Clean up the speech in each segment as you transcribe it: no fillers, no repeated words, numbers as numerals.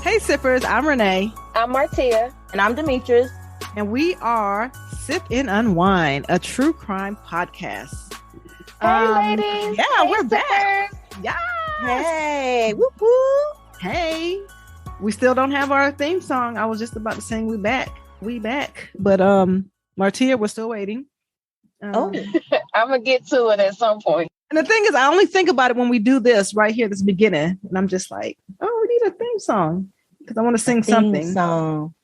Hey Sippers, I'm Renee. I'm Martia. And I'm Demetrius. And we are Sip and Unwine, a true crime podcast. Hey ladies. Yeah, hey, we're sippers. back. Yes. Hey, whoop whoop. Hey. We still don't have our theme song. I was just about to sing We Back. But Martia, we're still waiting. I'm gonna get to it at some point. And the thing is, I only think about it when we do this right here, this beginning. And I'm just like, oh, we need a theme song. Because I want to sing something. Song.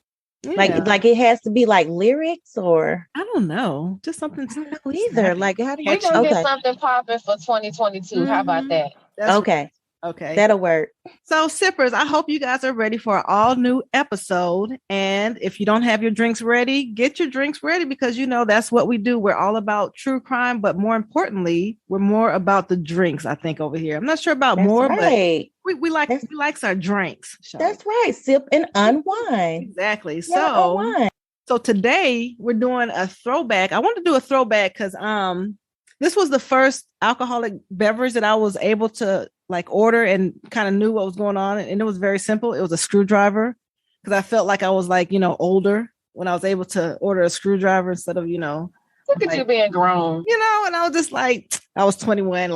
Yeah. Like it has to be like lyrics or I don't know. Just something. I don't know either. Like how do you We're gonna get something popping for 2022. Mm-hmm. How about that? Okay. Okay. That'll work. So Sippers, I hope you guys are ready for an all new episode. And if you don't have your drinks ready, get your drinks ready because that's what we do. We're all about true crime, but more importantly, we're more about the drinks, I think, over here. I'm not sure about That's more, right. but we likes our drinks. That's right. Sip and unwine. Exactly. Yeah, So today we're doing a throwback. I want to do a throwback because this was the first alcoholic beverage that I was able to order and kind of knew what was going on. And it was very simple. It was a screwdriver because I felt like I was older when I was able to order a screwdriver instead of, Look at you being grown. And I was just I was 21,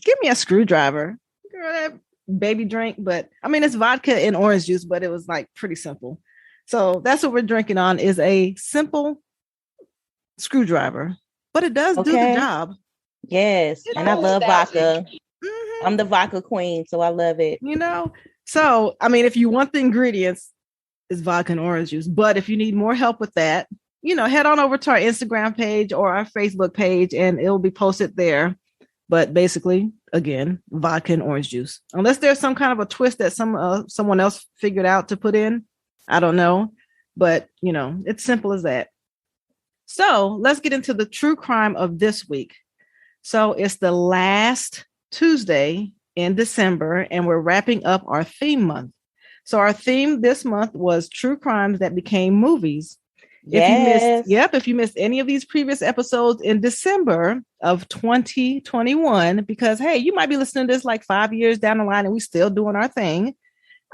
give me a screwdriver. Girl, that baby drink. But I mean, it's vodka and orange juice, but it was pretty simple. So that's what we're drinking on is a simple screwdriver, but it does do the job. Yes. And I love vodka. Mm-hmm. I'm the vodka queen, so I love it. So, I mean, if you want the ingredients, it's vodka and orange juice. But if you need more help with that, head on over to our Instagram page or our Facebook page and it'll be posted there. But basically, again, vodka and orange juice. Unless there's some kind of a twist that someone else figured out to put in. I don't know. But, it's simple as that. So let's get into the true crime of this week. So it's the last Tuesday in December, and we're wrapping up our theme month. So our theme this month was true crimes that became movies. Yes. If you missed any of these previous episodes in December of 2021, because hey, you might be listening to this 5 years down the line and we still doing our thing.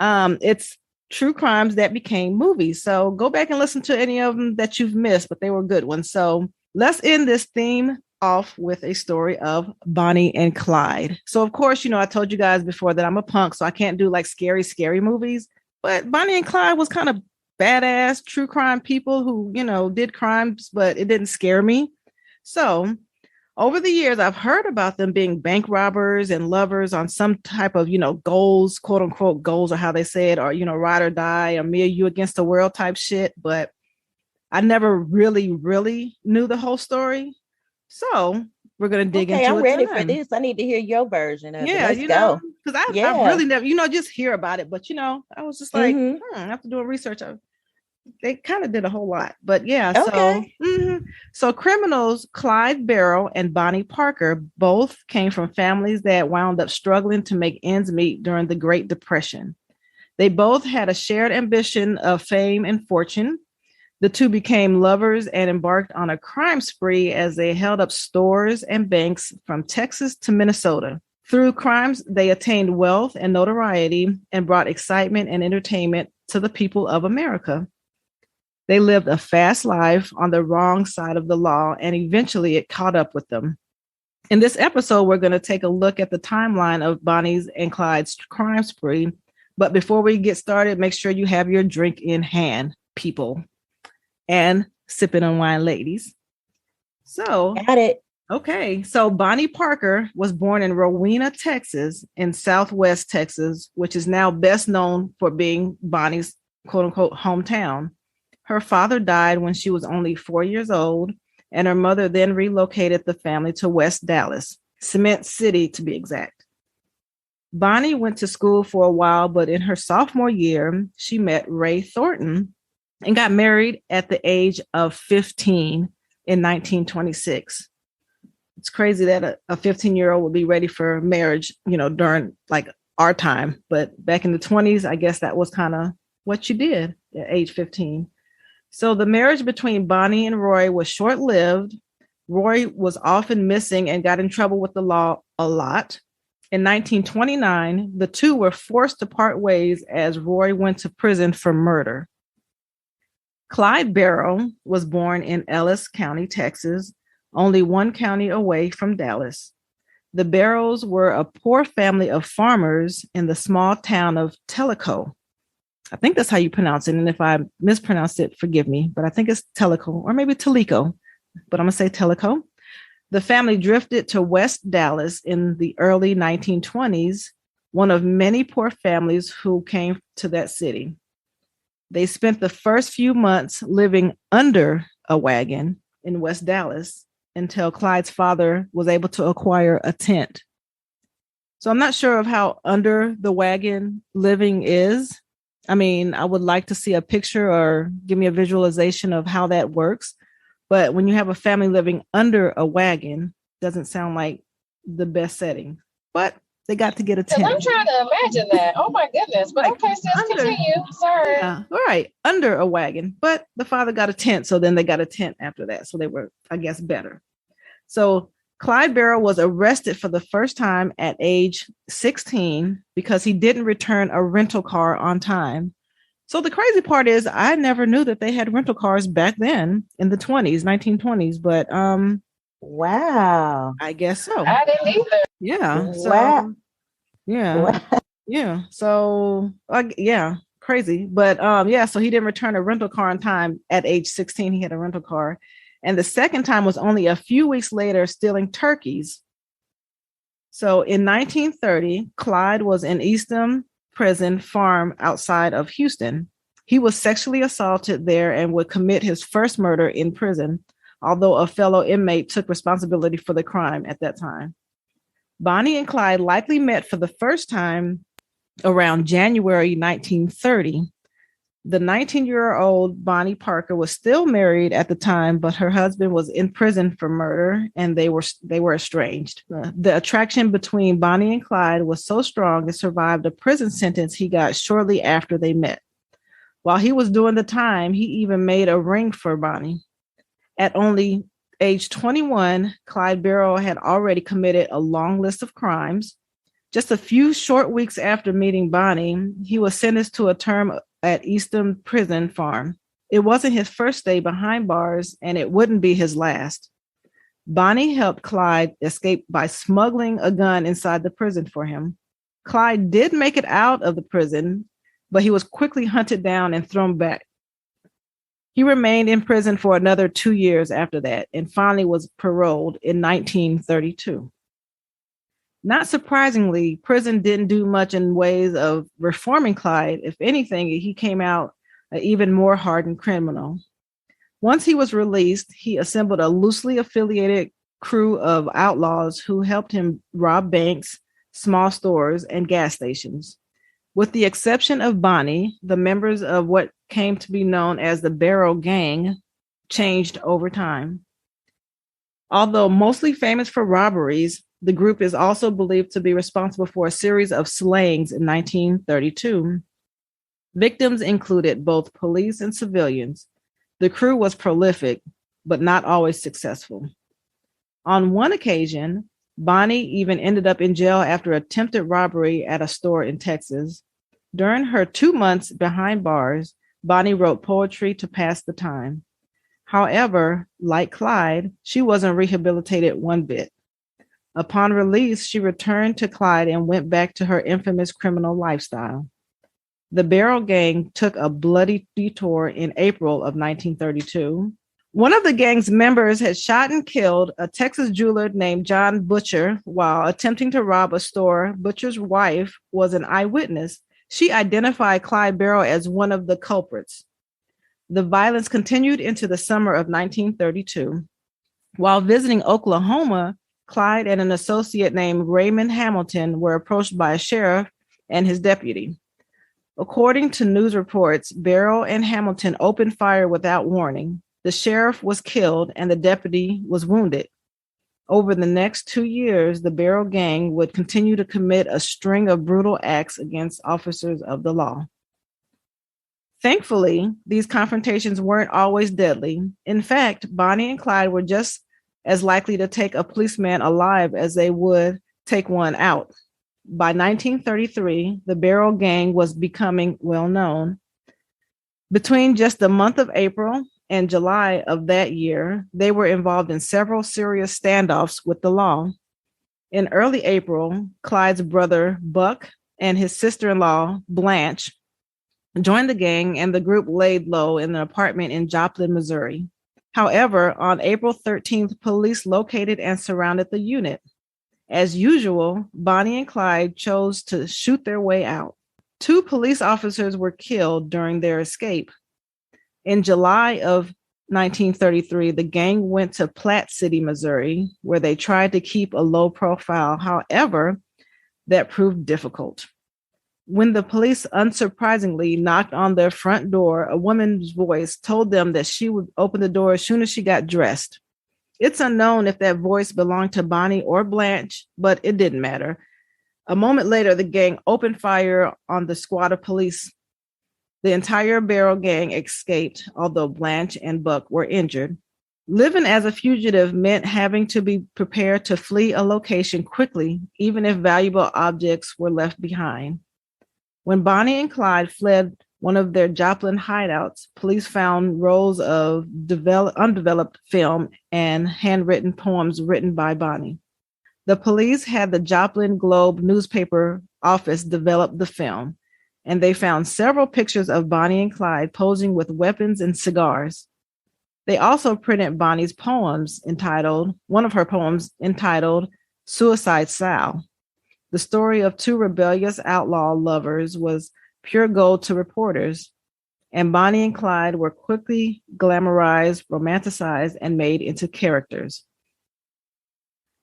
It's true crimes that became movies. So go back and listen to any of them that you've missed, but they were good ones. So let's end this theme off with a story of Bonnie and Clyde. So of course, I told you guys before that I'm a punk, so I can't do scary movies, but Bonnie and Clyde was kind of badass true crime people who, did crimes, but it didn't scare me. So over the years, I've heard about them being bank robbers and lovers on some type of, goals, quote unquote goals, or how they say it, or, ride or die, or me or you against the world type shit. But I never really, really knew the whole story. So we're going to dig into it. I'm ready for this. I need to hear your version of it. Let's go. Because I really never, just hear about it. But, I was just after doing research, they kind of did a whole lot. But yeah, so criminals Clyde Barrow and Bonnie Parker both came from families that wound up struggling to make ends meet during the Great Depression. They both had a shared ambition of fame and fortune. The two became lovers and embarked on a crime spree as they held up stores and banks from Texas to Minnesota. Through crimes, they attained wealth and notoriety and brought excitement and entertainment to the people of America. They lived a fast life on the wrong side of the law, and eventually it caught up with them. In this episode, we're going to take a look at the timeline of Bonnie's and Clyde's crime spree. But before we get started, make sure you have your drink in hand, people. And sipping on wine, ladies. So, got it. Okay. So Bonnie Parker was born in Rowena, Texas, in Southwest Texas, which is now best known for being Bonnie's quote unquote hometown. Her father died when she was only 4 years old, and her mother then relocated the family to West Dallas, Cement City to be exact. Bonnie went to school for a while, but in her sophomore year, she met Ray Thornton and got married at the age of 15 in 1926. It's crazy that a 15-year-old would be ready for marriage, during our time. But back in the 20s, I guess that was kind of what you did at age 15. So the marriage between Bonnie and Roy was short-lived. Roy was often missing and got in trouble with the law a lot. In 1929, the two were forced to part ways as Roy went to prison for murder. Clyde Barrow was born in Ellis County, Texas, only one county away from Dallas. The Barrows were a poor family of farmers in the small town of Tellico. I think that's how you pronounce it. And if I mispronounced it, forgive me, but I think it's Tellico or maybe Tellico, but I'm going to say Tellico. The family drifted to West Dallas in the early 1920s, one of many poor families who came to that city. They spent the first few months living under a wagon in West Dallas until Clyde's father was able to acquire a tent. So I'm not sure of how under the wagon living is. I mean, I would like to see a picture or give me a visualization of how that works. But when you have a family living under a wagon, doesn't sound like the best setting. But they got to get a tent. I'm trying to imagine that. Oh my goodness. But like, okay, sis, continue. Sorry. Yeah, all right. Under a wagon. But the father got a tent. So then they got a tent after that. So they were, I guess, better. So Clyde Barrow was arrested for the first time at age 16 because he didn't return a rental car on time. So the crazy part is I never knew that they had rental cars back then in the 1920s. But wow. I guess so. I didn't either. Yeah. So, wow. Yeah. Wow. Yeah. So, yeah, crazy. But yeah, so he didn't return a rental car on time at age 16. He had a rental car. And the second time was only a few weeks later, stealing turkeys. So in 1930, Clyde was in Eastham Prison Farm outside of Houston. He was sexually assaulted there and would commit his first murder in prison, although a fellow inmate took responsibility for the crime at that time. Bonnie and Clyde likely met for the first time around January 1930. The 19-year-old Bonnie Parker was still married at the time, but her husband was in prison for murder, and they were estranged. The attraction between Bonnie and Clyde was so strong it survived a prison sentence he got shortly after they met. While he was doing the time, he even made a ring for Bonnie. At only age 21, Clyde Barrow had already committed a long list of crimes. Just a few short weeks after meeting Bonnie, he was sentenced to a term at Eastham Prison Farm. It wasn't his first stay behind bars, and it wouldn't be his last. Bonnie helped Clyde escape by smuggling a gun inside the prison for him. Clyde did make it out of the prison, but he was quickly hunted down and thrown back. He remained in prison for another 2 years after that, and finally was paroled in 1932. Not surprisingly, prison didn't do much in ways of reforming Clyde. If anything, he came out an even more hardened criminal. Once he was released, he assembled a loosely affiliated crew of outlaws who helped him rob banks, small stores, and gas stations. With the exception of Bonnie, the members of what came to be known as the Barrow Gang changed over time. Although mostly famous for robberies, the group is also believed to be responsible for a series of slayings in 1932. Victims included both police and civilians. The crew was prolific, but not always successful. On one occasion, Bonnie even ended up in jail after attempted robbery at a store in Texas. During her 2 months behind bars, Bonnie wrote poetry to pass the time. However, like Clyde, she wasn't rehabilitated one bit. Upon release, she returned to Clyde and went back to her infamous criminal lifestyle. The Barrow Gang took a bloody detour in April of 1932. One of the gang's members had shot and killed a Texas jeweler named John Butcher while attempting to rob a store. Butcher's wife was an eyewitness. She identified Clyde Barrow as one of the culprits. The violence continued into the summer of 1932. While visiting Oklahoma, Clyde and an associate named Raymond Hamilton were approached by a sheriff and his deputy. According to news reports, Barrow and Hamilton opened fire without warning. The sheriff was killed and the deputy was wounded. Over the next 2 years, the Barrow Gang would continue to commit a string of brutal acts against officers of the law. Thankfully, these confrontations weren't always deadly. In fact, Bonnie and Clyde were just as likely to take a policeman alive as they would take one out. By 1933, the Barrow gang was becoming well known. Between just the month of April and July of that year, they were involved in several serious standoffs with the law. In early April, Clyde's brother, Buck, and his sister-in-law, Blanche, joined the gang, and the group laid low in an apartment in Joplin, Missouri. However, on April 13th, police located and surrounded the unit. As usual, Bonnie and Clyde chose to shoot their way out. 2 police officers were killed during their escape. In July of 1933, the gang went to Platte City, Missouri, where they tried to keep a low profile. However, that proved difficult. When the police unsurprisingly knocked on their front door, a woman's voice told them that she would open the door as soon as she got dressed. It's unknown if that voice belonged to Bonnie or Blanche, but it didn't matter. A moment later, the gang opened fire on the squad of police. The entire Barrow gang escaped, although Blanche and Buck were injured. Living as a fugitive meant having to be prepared to flee a location quickly, even if valuable objects were left behind. When Bonnie and Clyde fled one of their Joplin hideouts, police found rolls of undeveloped film and handwritten poems written by Bonnie. The police had the Joplin Globe newspaper office develop the film, and they found several pictures of Bonnie and Clyde posing with weapons and cigars. They also printed Bonnie's one of her poems entitled Suicide Sal. The story of 2 rebellious outlaw lovers was pure gold to reporters, and Bonnie and Clyde were quickly glamorized, romanticized, and made into characters.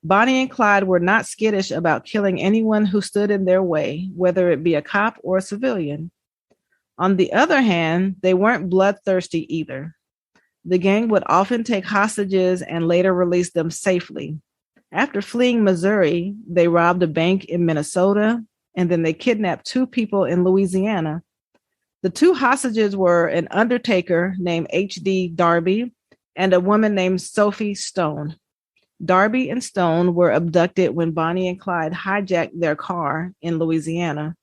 Bonnie and Clyde were not skittish about killing anyone who stood in their way, whether it be a cop or a civilian. On the other hand, they weren't bloodthirsty either. The gang would often take hostages and later release them safely. After fleeing Missouri, they robbed a bank in Minnesota, and then they kidnapped 2 people in Louisiana. The 2 hostages were an undertaker named H.D. Darby and a woman named Sophie Stone. Darby and Stone were abducted when Bonnie and Clyde hijacked their car in Louisiana.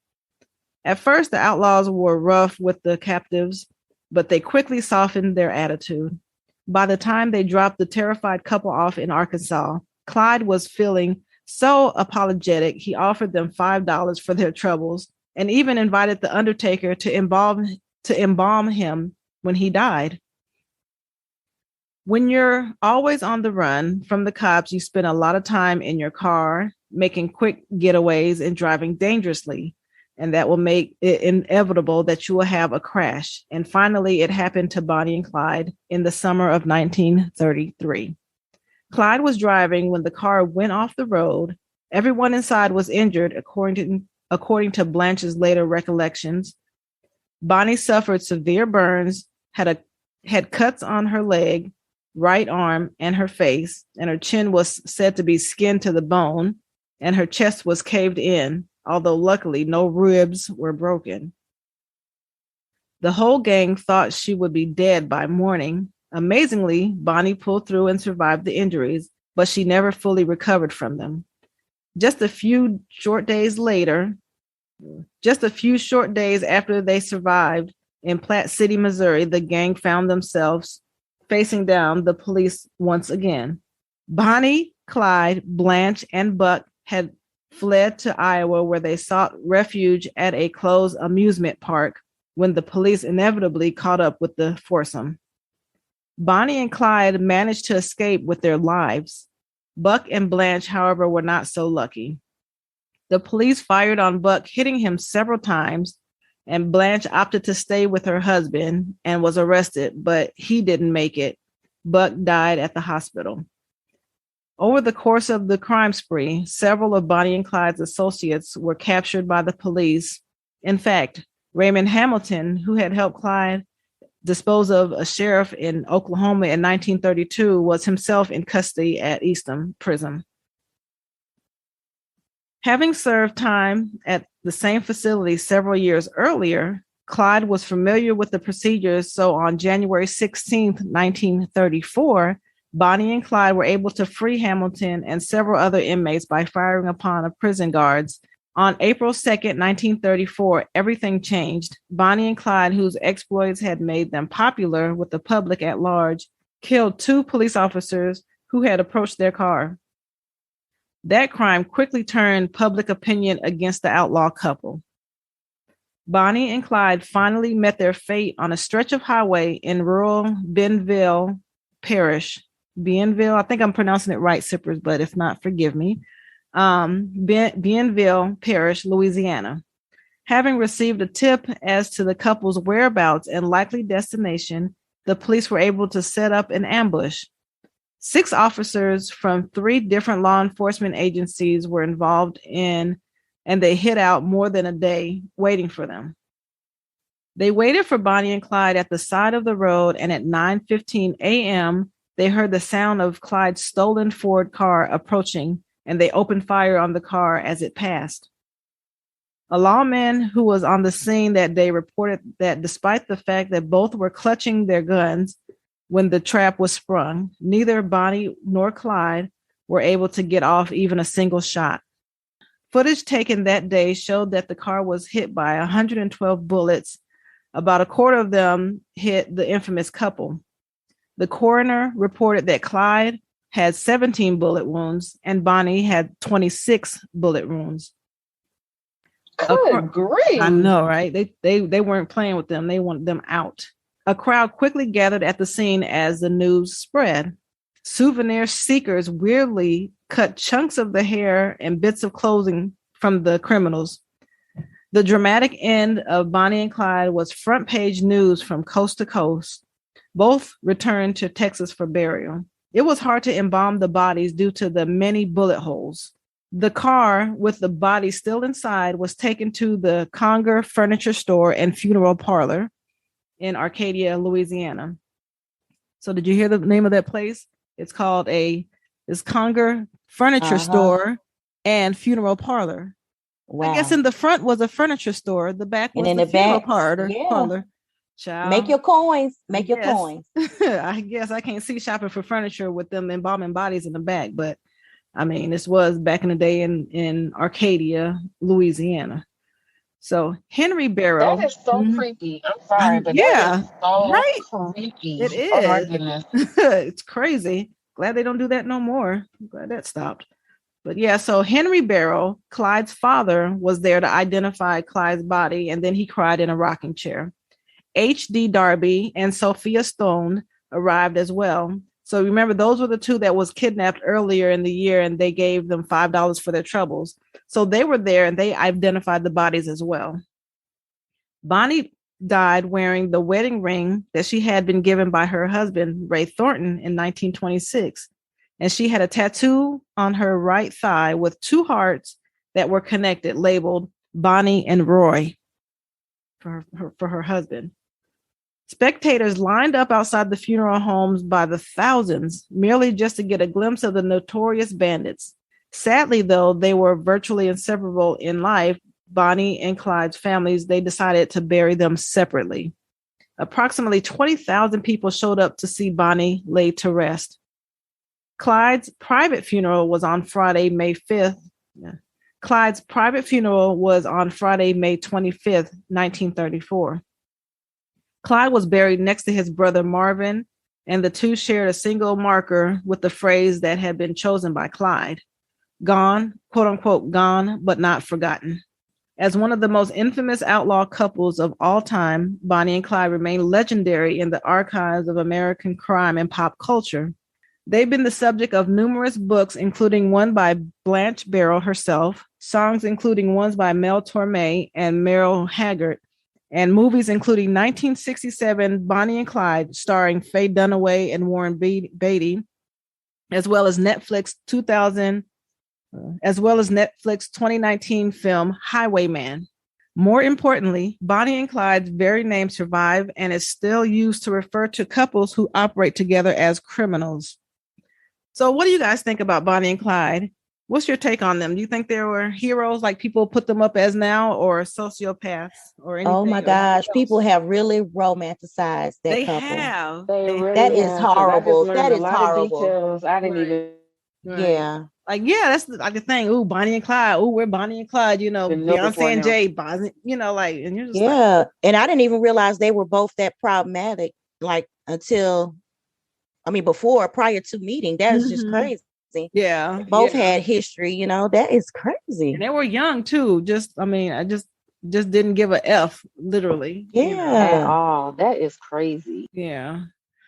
At first, the outlaws were rough with the captives, but they quickly softened their attitude. By the time they dropped the terrified couple off in Arkansas, Clyde was feeling so apologetic, he offered them $5 for their troubles and even invited the undertaker to embalm him when he died. When you're always on the run from the cops, you spend a lot of time in your car, making quick getaways and driving dangerously. And that will make it inevitable that you will have a crash. And finally, it happened to Bonnie and Clyde in the summer of 1933. Clyde was driving when the car went off the road. Everyone inside was injured, according to Blanche's later recollections. Bonnie suffered severe burns, had cuts on her leg, right arm, and her face, and her chin was said to be skinned to the bone, and her chest was caved in, although luckily no ribs were broken. The whole gang thought she would be dead by morning. Amazingly, Bonnie pulled through and survived the injuries, but she never fully recovered from them. Just a few short days after they survived in Platte City, Missouri, the gang found themselves facing down the police once again. Bonnie, Clyde, Blanche, and Buck had fled to Iowa, where they sought refuge at a closed amusement park when the police inevitably caught up with the foursome. Bonnie and Clyde managed to escape with their lives. Buck and Blanche, however, were not so lucky. The police fired on Buck, hitting him several times, and Blanche opted to stay with her husband and was arrested, but he didn't make it. Buck died at the hospital. Over the course of the crime spree, several of Bonnie and Clyde's associates were captured by the police. In fact, Raymond Hamilton, who had helped Clyde dispose of a sheriff in Oklahoma in 1932, was himself in custody at Eastham Prison. Having served time at the same facility several years earlier, Clyde was familiar with the procedures, so on January 16, 1934, Bonnie and Clyde were able to free Hamilton and several other inmates by firing upon prison guards On April 2nd, 1934, everything changed. Bonnie and Clyde, whose exploits had made them popular with the public at large, killed 2 police officers who had approached their car. That crime quickly turned public opinion against the outlaw couple. Bonnie and Clyde finally met their fate on a stretch of highway in rural Bienville Parish. Bienville, I think I'm pronouncing it right, Sippers, but if not, forgive me. Bienville Parish, Louisiana. Having received a tip as to the couple's whereabouts and likely destination, the police were able to set up an ambush. 6 officers from 3 different law enforcement agencies were involved in, and they hid out more than a day waiting for them. They waited for Bonnie and Clyde at the side of the road, and at 9:15 a.m., they heard the sound of Clyde's stolen Ford car approaching, and they opened fire on the car as it passed. A lawman who was on the scene that day reported that despite the fact that both were clutching their guns when the trap was sprung, neither Bonnie nor Clyde were able to get off even a single shot. Footage taken that day showed that the car was hit by 112 bullets. About a quarter of them hit the infamous couple. The coroner reported that Clyde had 17 bullet wounds and Bonnie had 26 bullet wounds. Good grief. I know, right? They weren't playing with them. They wanted them out. A crowd quickly gathered at the scene as the news spread. Souvenir seekers weirdly cut chunks of the hair and bits of clothing from the criminals. The dramatic end of Bonnie and Clyde was front page news from coast to coast. Both returned to Texas for burial. It was hard to embalm the bodies due to the many bullet holes. The car with the body still inside was taken to the Conger Furniture Store and Funeral Parlor in Arcadia, Louisiana. So did you hear the name of that place? It's called it's Conger Furniture Store and Funeral Parlor. Wow. I guess in the front was a furniture store. The back was the funeral parlor. Child. Make your coins. Make your coins. I guess I can't see shopping for furniture with them embalming bodies in the back, but I mean, this was back in the day in Arcadia, Louisiana. So Henry Barrow. That is so creepy. I'm sorry, but that is so creepy. It is. Oh my goodness. It's crazy. Glad they don't do that no more. I'm glad that stopped. But yeah, so Henry Barrow, Clyde's father, was there to identify Clyde's body, and then he cried in a rocking chair. H.D. Darby and Sophia Stone arrived as well. So remember, those were the 2 that was kidnapped earlier in the year, and they gave them $5 for their troubles. So they were there, and they identified the bodies as well. Bonnie died wearing the wedding ring that she had been given by her husband, Ray Thornton, in 1926. And she had a tattoo on her right thigh with 2 hearts that were connected, labeled Bonnie and Roy for her husband. Spectators lined up outside the funeral homes by the thousands, merely just to get a glimpse of the notorious bandits. Sadly, though, they were virtually inseparable in life. Bonnie and Clyde's families, they decided to bury them separately. Approximately 20,000 people showed up to see Bonnie laid to rest. Clyde's private funeral was on Friday, May 5th. Clyde's private funeral was on Friday, May 25th, 1934. Clyde was buried next to his brother Marvin, and the 2 shared a single marker with the phrase that had been chosen by Clyde: "Gone, quote unquote, gone, but not forgotten." As one of the most infamous outlaw couples of all time, Bonnie and Clyde remain legendary in the archives of American crime and pop culture. They've been the subject of numerous books, including one by Blanche Barrow herself, songs including ones by Mel Torme and Merle Haggard, and movies including 1967 Bonnie and Clyde, starring Faye Dunaway and Warren Beatty, as well as Netflix 2019 film Highwayman. More importantly, Bonnie and Clyde's very name survive and is still used to refer to couples who operate together as criminals. So what do you guys think about Bonnie and Clyde? What's your take on them? Do you think they were heroes like people put them up as now, or sociopaths or anything? Oh my gosh, people have really romanticized that couple. Have. They really that is horrible. That is horrible. I didn't even. Yeah. Like, yeah, that's like the thing. Ooh, Bonnie and Clyde. Ooh, we're Bonnie and Clyde. You know, Beyonce and Jay. Bonnie, you know, like, and you're just like, and I didn't even realize they were both that problematic. Like until, prior to meeting, that's just crazy. Yeah, both had history. You know, that is crazy. And they were young too. I just didn't give a F, literally. Yeah, you know, at all. That is crazy. Yeah.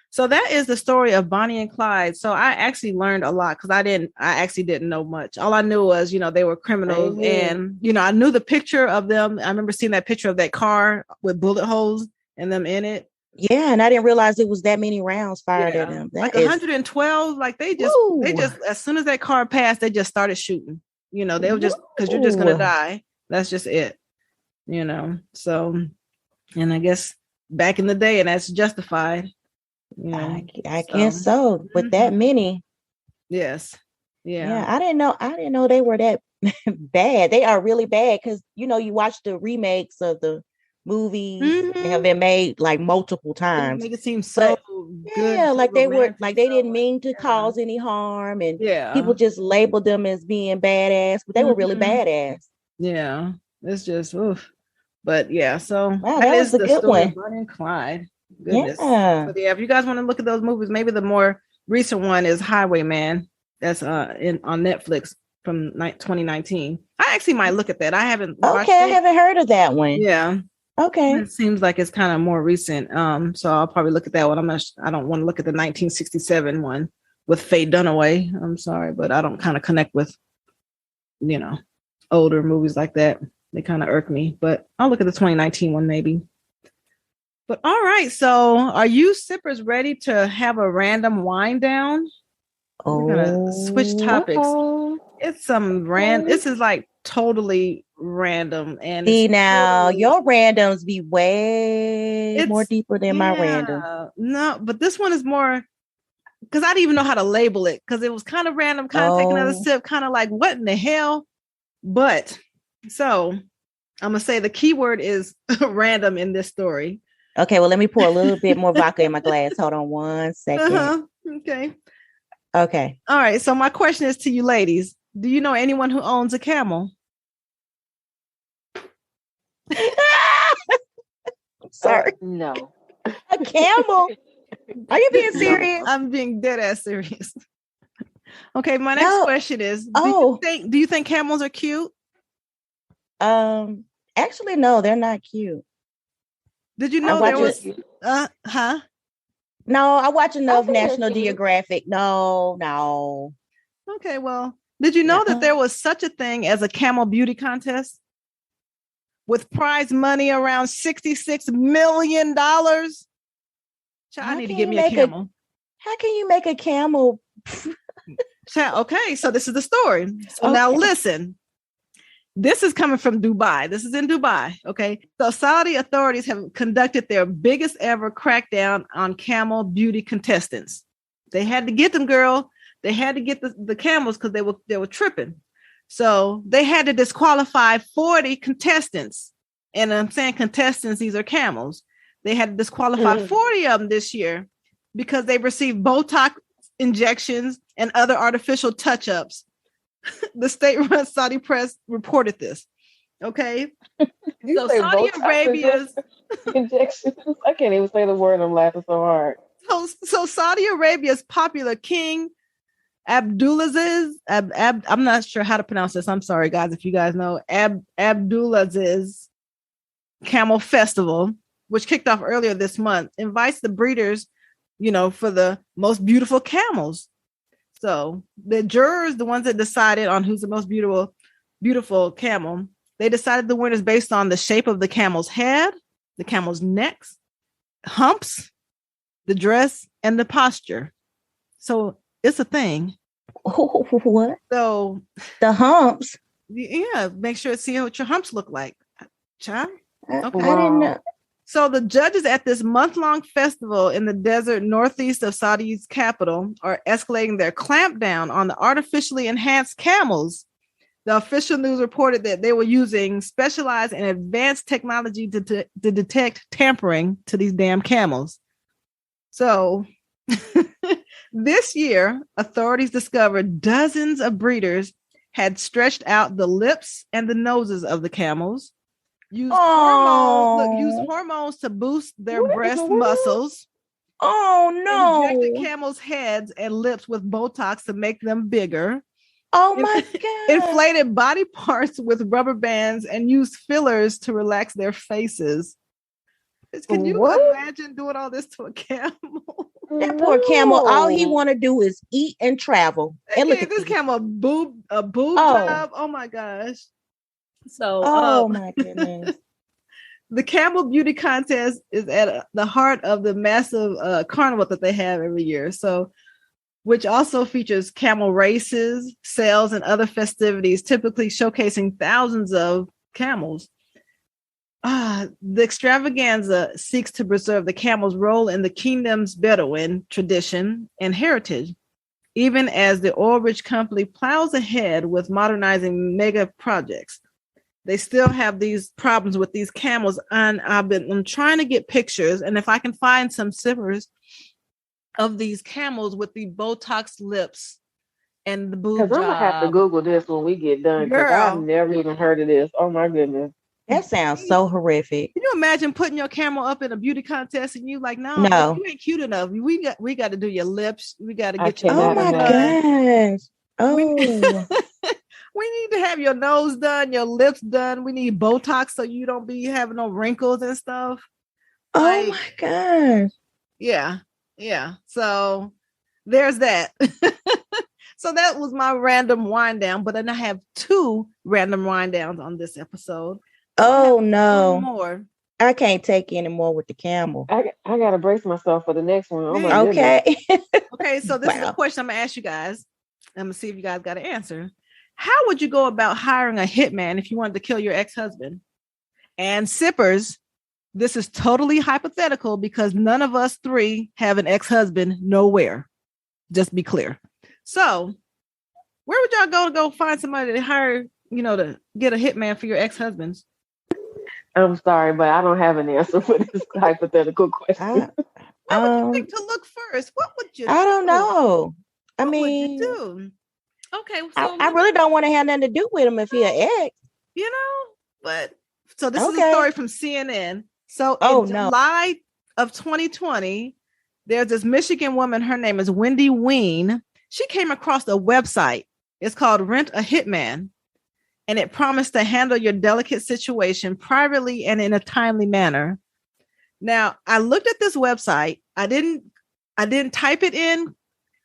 So that is the story of Bonnie and Clyde. So I actually learned a lot because I actually didn't know much. All I knew was, you know, they were criminals. And, you know, I knew the picture of them. I remember seeing that picture of that car with bullet holes and them in it. Yeah, and I didn't realize it was that many rounds fired at them. Like 112. Like they just, as soon as that car passed, they just started shooting. You know, they were just, because you're just going to die. That's just it. You know, so, and I guess back in the day, and that's justified. You know, I guess so. With that many. Yes. Yeah. I didn't know they were that bad. They are really bad because, you know, you watch the remakes of the movies. They have been made like multiple times. Make it seem so good. Yeah, like they were, like they didn't mean to cause any harm, and people just labeled them as being badass, but they were really badass. Yeah, it's just oof. But yeah, so that is a good one. Bonnie and Clyde. Goodness. Yeah. But yeah, if you guys want to look at those movies, maybe the more recent one is Highwayman. That's on Netflix from 2019. I actually might look at that. I haven't watched it. I haven't heard of that one. Yeah. Okay. It seems like it's kind of more recent. So I'll probably look at that one. I don't want to look at the 1967 one with Faye Dunaway. I'm sorry, but I don't kind of connect with, you know, older movies like that. They kind of irk me, but I'll look at the 2019 one maybe. But all right, so are you sippers ready to have a random wind down? We're gonna switch topics. It's some this is like totally random. And see, now your randoms be way more deeper than my random. No, but this one is more because I didn't even know how to label it because it was kind of random, kind of take another sip, kind of like what in the hell? But so I'm gonna say the key word is random in this story. Okay, well, let me pour a little bit more vodka in my glass. Hold on 1 second. Okay. All right. So my question is to you ladies. Do you know anyone who owns a camel? Sorry. No. A camel? Are you being serious? I'm being dead ass serious. Okay, my next question is, do you think camels are cute? Actually, no, they're not cute. Did you know there was No, I watch enough National Geographic. No. Okay, well, did you know that there was such a thing as a camel beauty contest with prize money around $66 million? I need to get me a camel. How can you make a camel? Okay, so this is the story. So now listen. This is coming from Dubai. This is in Dubai. Okay. So Saudi authorities have conducted their biggest ever crackdown on camel beauty contestants. They had to get them, girl. They had to get the camels because they were tripping. So they had to disqualify 40 contestants. And I'm saying contestants, these are camels. They had to disqualify 40 of them this year because they received Botox injections and other artificial touch-ups. The state-run Saudi press reported this. Okay, so Saudi Arabia's injections. I can't even say the word. I'm laughing so hard. So Saudi Arabia's popular King Abdulaziz. I'm not sure how to pronounce this. I'm sorry, guys, if you guys know. Abdulaziz Camel Festival, which kicked off earlier this month, invites the breeders, you know, for the most beautiful camels. So the jurors, the ones that decided on who's the most beautiful camel, they decided the winners based on the shape of the camel's head, the camel's necks, humps, the dress, and the posture. So it's a thing. What? So the humps. Yeah, make sure to see what your humps look like. Child? Okay. I didn't know. So the judges at this month-long festival in the desert northeast of Saudi's capital are escalating their clampdown on the artificially enhanced camels. The official news reported that they were using specialized and advanced technology to detect tampering to these damn camels. So This year, authorities discovered dozens of breeders had stretched out the lips and the noses of the camels, used hormones to boost their breast muscles. Oh no! Injected camels' heads and lips with Botox to make them bigger. Oh my God! Inflated body parts with rubber bands and used fillers to relax their faces. Can you imagine doing all this to a camel? That poor camel, all he want to do is eat and travel. And look at this camel a boob job. Oh my gosh. So my goodness. The Camel Beauty Contest is at the heart of the massive carnival that they have every year. So, which also features camel races, sales, and other festivities, typically showcasing thousands of camels. The extravaganza seeks to preserve the camel's role in the kingdom's Bedouin tradition and heritage, even as the oil-rich company plows ahead with modernizing mega projects. They still have these problems with these camels, and I'm trying to get pictures, and if I can find some sippers of these camels with the Botox lips and the boob job. Because I'm gonna have to Google this when we get done, because I've never even heard of this. Oh my goodness. That sounds so horrific. Can you imagine putting your camel up in a beauty contest and you like, no, you ain't cute enough. We got to do your lips. We got to get you. Oh my gosh. Oh. We need to have your nose done, your lips done. We need Botox so you don't be having no wrinkles and stuff. Oh my gosh. Yeah. So there's that. So that was my random wind down, but then I have 2 random wind downs on this episode. Oh no. More. I can't take any more with the camel. I gotta brace myself for the next one. Oh my okay. Okay, so this is a question I'm gonna ask you guys. I'm gonna see if you guys got an answer. How would you go about hiring a hitman if you wanted to kill your ex-husband? And sippers, this is totally hypothetical because none of us 3 have an ex-husband nowhere. Just be clear. So where would y'all go find somebody to hire, to get a hitman for your ex-husbands? I'm sorry, but I don't have an answer for this hypothetical question. What would you think to look first? What would you do? I don't know. What would you do? Okay. So I really don't want to have nothing to do with him if he's an ex. But so this is a story from CNN. So in July of 2020, there's this Michigan woman. Her name is Wendy Ween. She came across a website. It's called Rent a Hitman. And it promised to handle your delicate situation privately and in a timely manner. Now, I looked at this website. I didn't type it in,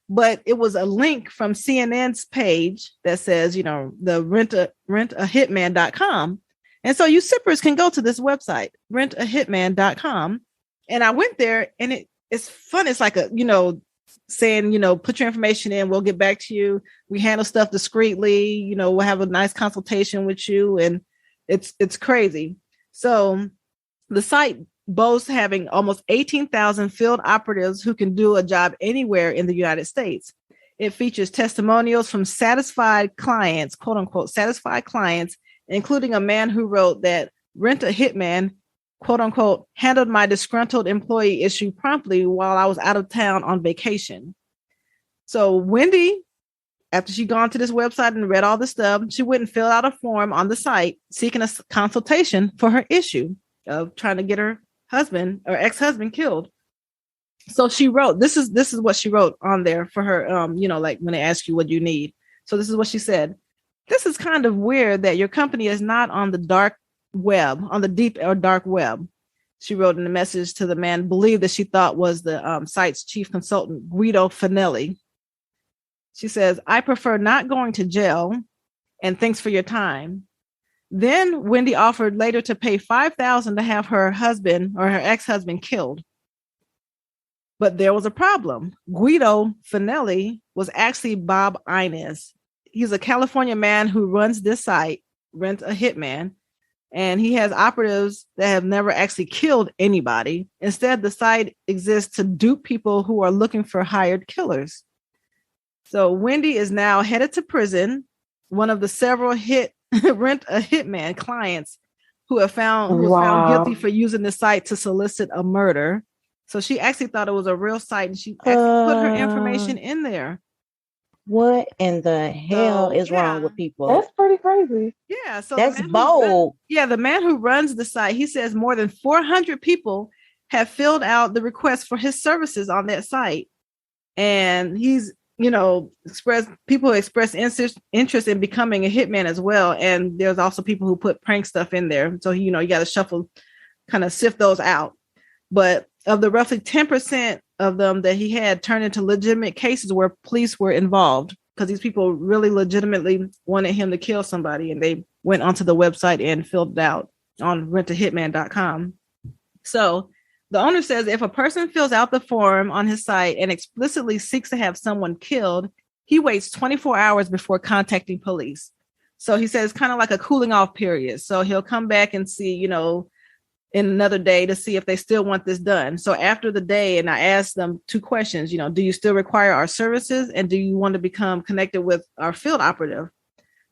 but it was a link from CNN's page that says, the rentahitman.com. And so you sippers can go to this website, rentahitman.com. And I went there and it's fun. It's like saying, put your information in, we'll get back to you. We handle stuff discreetly, we'll have a nice consultation with you. And it's crazy. So the site boasts having almost 18,000 field operatives who can do a job anywhere in the United States. It features testimonials from satisfied clients, quote unquote, satisfied clients, including a man who wrote that Rent a Hitman, quote unquote, handled my disgruntled employee issue promptly while I was out of town on vacation. So Wendy, after she'd gone to this website and read all the stuff, she went and filled out a form on the site seeking a consultation for her issue of trying to get her husband or ex-husband killed. So she wrote, this is what she wrote on there for her, like when they ask you what you need. So this is what she said. This is kind of weird that your company is not on the dark web, on the deep or dark web. She wrote in a message to the man believed that she thought was the site's chief consultant, Guido Finelli. She says, I prefer not going to jail and thanks for your time. Then Wendy offered later to pay $5,000 to have her husband or her ex-husband killed. But there was a problem. Guido Finelli was actually Bob Inez. He's a California man who runs this site, Rent a Hitman, and he has operatives that have never actually killed anybody. Instead, the site exists to dupe people who are looking for hired killers. So Wendy is now headed to prison, one of the several Rent a Hitman clients who found guilty for using the site to solicit a murder. So she actually thought it was a real site, and she actually put her information in there. What in the hell is wrong with people? That's pretty crazy. Yeah, so that's bold. The man who runs the site, he says more than 400 people have filled out the request for his services on that site, and he's expressed interest in becoming a hitman as well. And there's also people who put prank stuff in there, so you got to shuffle, kind of sift those out. But of the roughly 10% of them that he had turned into legitimate cases where police were involved, because these people really legitimately wanted him to kill somebody, and they went onto the website and filled it out on rentahitman.com. So the owner says if a person fills out the form on his site and explicitly seeks to have someone killed, he waits 24 hours before contacting police. So he says kind of like a cooling off period. So he'll come back and see, in another day to see if they still want this done. So after the day, and I asked them 2 questions, do you still require our services? And do you want to become connected with our field operative?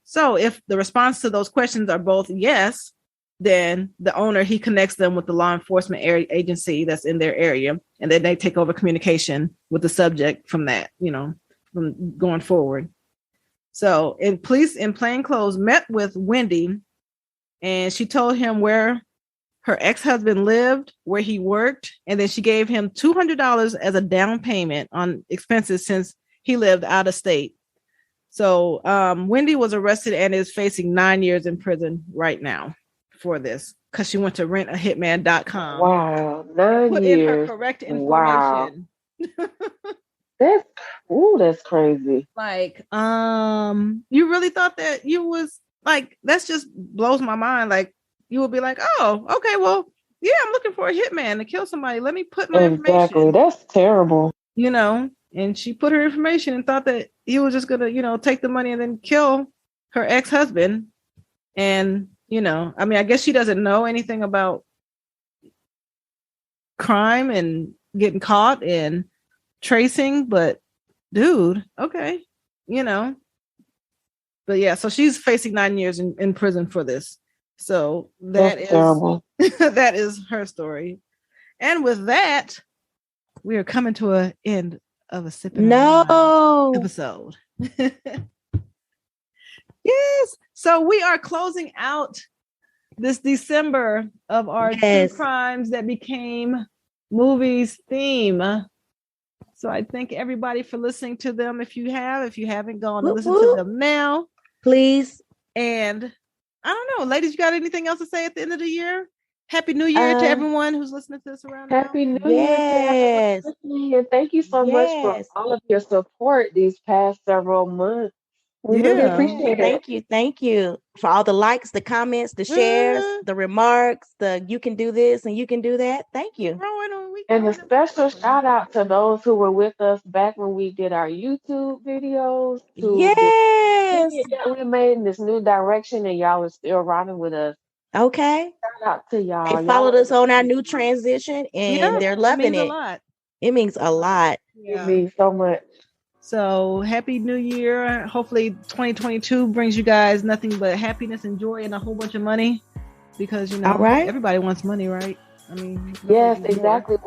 So if the response to those questions are both yes, then the owner, he connects them with the law enforcement agency that's in their area. And then they take over communication with the subject from that, from going forward. So police in plain clothes met with Wendy, and she told him where her ex-husband lived, where he worked, and then she gave him $200 as a down payment on expenses since he lived out of state. So Wendy was arrested and is facing 9 years in prison right now for this, because she went to rentahitman.com. Wow, 9 put years. In her correct information. Wow. That's crazy. Like, you really thought that you was like, that's just blows my mind. Like, you would be like, oh, okay, well, yeah, I'm looking for a hitman to kill somebody. Let me put my information. That's terrible. And she put her information and thought that he was just going to, take the money and then kill her ex-husband. And, I guess she doesn't know anything about crime and getting caught and tracing, but dude, okay, But yeah, so she's facing 9 years in prison for this. So that's terrible. That is her story. And with that, we are coming to an end of a Sipping Unwine episode. Yes. So we are closing out this December of our true crimes that became movies theme. So I thank everybody for listening to them. If you haven't gone to listen to them now, please. And I don't know, ladies, you got anything else to say at the end of the year? Happy New Year to everyone who's listening to this around Happy now. New Year. Yes. Thank you so much for all of your support these past several months. We really appreciate it. Thank you for all the likes, the comments, the shares, the remarks, the you can do this and you can do that. Thank you. And a special shout out to those who were with us back when we did our YouTube videos. Yes. We made in this new direction and y'all are still riding with us. Okay. Shout out to y'all. They followed us on our new transition and they're loving it. It means a lot. It means so much. So happy New Year. Hopefully 2022 brings you guys nothing but happiness and joy and a whole bunch of money, because everybody wants money, right? I mean, yes, exactly.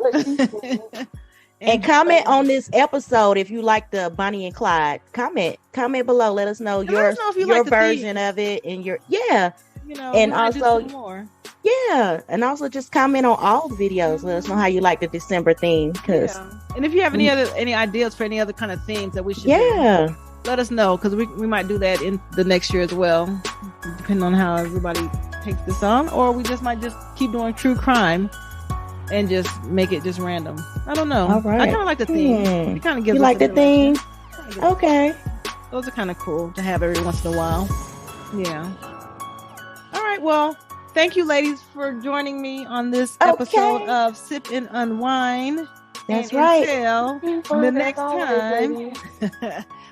And comment on this episode if you like the Bonnie and Clyde. Comment below. Let us know your like version of it and your and also and also just comment on all the videos. Let us know how you like the December theme. And if you have any ideas for any other kind of themes that we should do, let us know, because we might do that in the next year as well, depending on how everybody takes this on, or we might keep doing true crime and just make it just random. I don't know. All right. I kind of like the theme. It kind of gives. You like the theme? Okay. Those are kind of cool to have every once in a while. Yeah. All right. Well, thank you, ladies, for joining me on this episode of Sip and Unwine. That's right. Until the next time.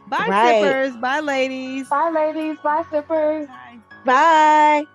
Bye, sippers. Bye, ladies. Bye, ladies. Bye, sippers. Bye.